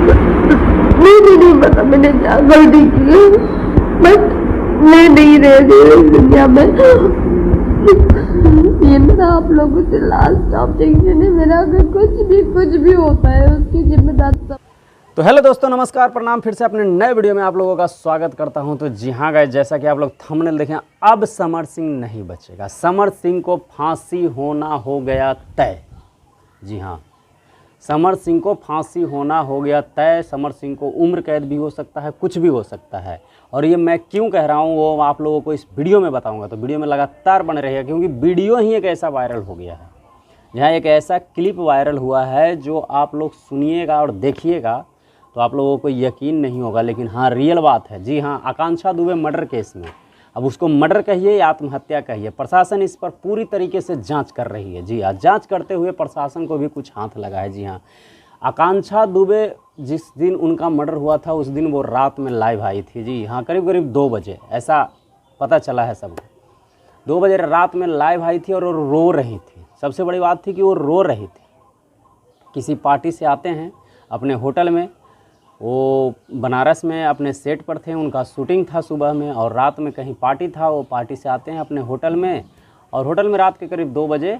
मुझे नहीं पता मैंने क्या गलती की है, बट मैं नहीं रह रही इस दुनिया में। ये मेरा आप लोगों से लास्ट ऑब्जेक्शन है। मेरा अगर कुछ भी होता है उसकी जिम्मेदार सब। तो हेलो दोस्तों, नमस्कार, प्रणाम। फिर से अपने नए वीडियो में आप लोगों का स्वागत करता हूं। तो जी हाँ गाइस, जैसा कि आप लोग थंबनेल देखें, अब समर सिंह नहीं बचेगा। समर सिंह को फांसी होना हो गया तय। जी हाँ, समर सिंह को फांसी होना हो गया तय। समर सिंह को उम्र कैद भी हो सकता है, कुछ भी हो सकता है। और ये मैं क्यों कह रहा हूँ वो आप लोगों को इस वीडियो में बताऊँगा। तो वीडियो में लगातार बने रहिएगा, क्योंकि वीडियो ही एक ऐसा वायरल हो गया है, यहाँ एक ऐसा क्लिप वायरल हुआ है जो आप लोग सुनिएगा और देखिएगा तो आप लोगों को यकीन नहीं होगा, लेकिन हाँ रियल बात है। जी हाँ, आकांक्षा दुबे मर्डर केस में, अब उसको मर्डर कहिए या आत्महत्या कहिए, प्रशासन इस पर पूरी तरीके से जांच कर रही है। जी हाँ, जांच करते हुए प्रशासन को भी कुछ हाथ लगा है। जी हाँ, आकांक्षा दुबे जिस दिन उनका मर्डर हुआ था उस दिन वो रात में लाइव आई थी। जी हाँ, करीब 2 बजे ऐसा पता चला है सबको। 2 बजे रात में लाइव आई थी और वो रो रही थी। सबसे बड़ी बात थी कि वो रो रही थी। किसी पार्टी से आते हैं अपने होटल में, वो बनारस में अपने सेट पर थे, उनका शूटिंग था सुबह में, और रात में कहीं पार्टी था। वो पार्टी से आते हैं अपने होटल में, और होटल में रात के करीब 2 बजे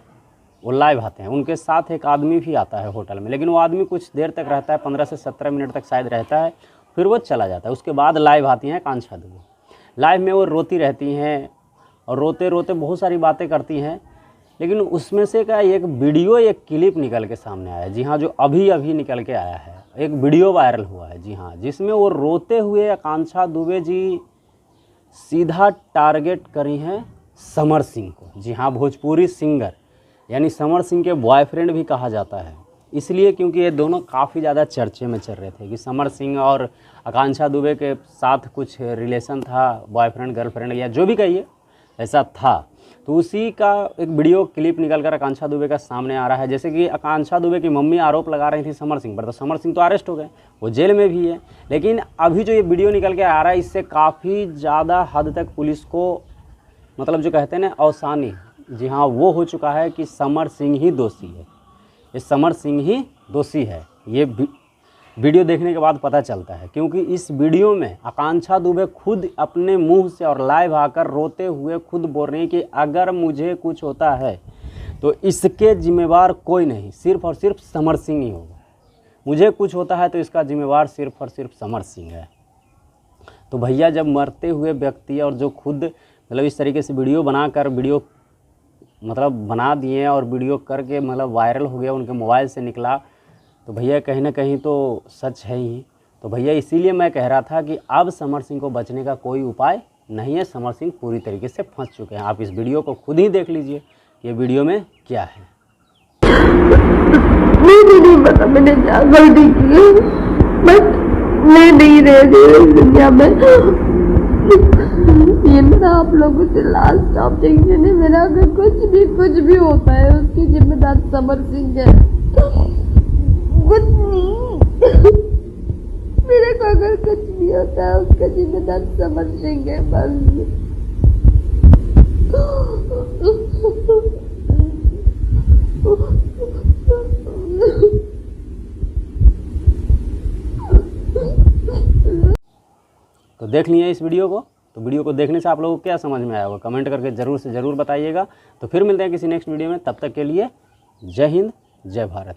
वो लाइव आते हैं। उनके साथ एक आदमी भी आता है होटल में, लेकिन वो आदमी कुछ देर तक रहता है, 15 से 17 मिनट तक शायद रहता है, फिर वो चला जाता है। उसके बाद लाइव आती हैं आकांक्षा दुबे। लाइव में वो रोती रहती हैं और रोते रोते बहुत सारी बातें करती हैं, लेकिन उसमें से का एक वीडियो, एक क्लिप निकल के सामने आया। जी हाँ, जो अभी निकल के आया है, एक वीडियो वायरल हुआ है। जी हाँ, जिसमें वो रोते हुए आकांक्षा दुबे जी सीधा टारगेट करी हैं समर सिंह को। जी हाँ, भोजपुरी सिंगर, यानी समर सिंह के बॉयफ्रेंड भी कहा जाता है, इसलिए क्योंकि ये दोनों काफ़ी ज़्यादा चर्चे में चल रहे थे कि समर सिंह और आकांक्षा दुबे के साथ कुछ रिलेशन था, बॉयफ्रेंड गर्लफ्रेंड या जो भी कहिए ऐसा था। तो उसी का एक वीडियो क्लिप निकलकर आकांक्षा दुबे का सामने आ रहा है। जैसे कि आकांक्षा दुबे की मम्मी आरोप लगा रही थी समर सिंह पर, तो समर सिंह तो अरेस्ट हो गए, वो जेल में भी है। लेकिन अभी जो ये वीडियो निकल के आ रहा है, इससे काफ़ी ज़्यादा हद तक पुलिस को, मतलब जो कहते हैं ना अवसानी, जी हाँ, वो हो चुका है कि समर सिंह ही दोषी है। ये समर सिंह ही दोषी है, ये वीडियो देखने के बाद पता चलता है। क्योंकि इस वीडियो में आकांक्षा दुबे खुद अपने मुंह से और लाइव आकर रोते हुए खुद बोल रही हैं कि अगर मुझे कुछ होता है तो इसके जिम्मेवार कोई नहीं, सिर्फ और सिर्फ समर सिंह ही होगा। मुझे कुछ होता है तो इसका जिम्मेवार सिर्फ और सिर्फ समर सिंह है। तो भैया, जब मरते हुए व्यक्ति और जो खुद मतलब इस तरीके से वीडियो बनाकर वीडियो मतलब बना दिए और वीडियो करके मतलब वायरल हो गया, उनके मोबाइल से निकला, तो भैया कहीं ना कहीं तो सच है ही। तो भैया इसीलिए मैं कह रहा था कि अब समर सिंह को बचने का कोई उपाय नहीं है। समर सिंह पूरी तरीके से फंस चुके हैं। आप इस वीडियो को खुद ही देख लीजिए, ये वीडियो में क्या है। मुझे नहीं पता मैंने क्या गलती की है, बट मैं नहीं रह रही इस दुनिया में। ये मेरा आप लोगों से लास्ट ऑब्जेक्शन है। मेरा अगर कुछ भी होता है उसकी जिम्मेदार समर सिंह है, कुछ नहीं। मेरे को अगर कुछ भी होता है उसका जिम्मेदार समर सिंह है बस। तो देख लिए इस वीडियो को। तो वीडियो को देखने से आप लोगों को क्या समझ में आया होगा, कमेंट करके ज़रूर से ज़रूर बताइएगा। तो फिर मिलते हैं किसी नेक्स्ट वीडियो में, तब तक के लिए जय हिंद, जय भारत।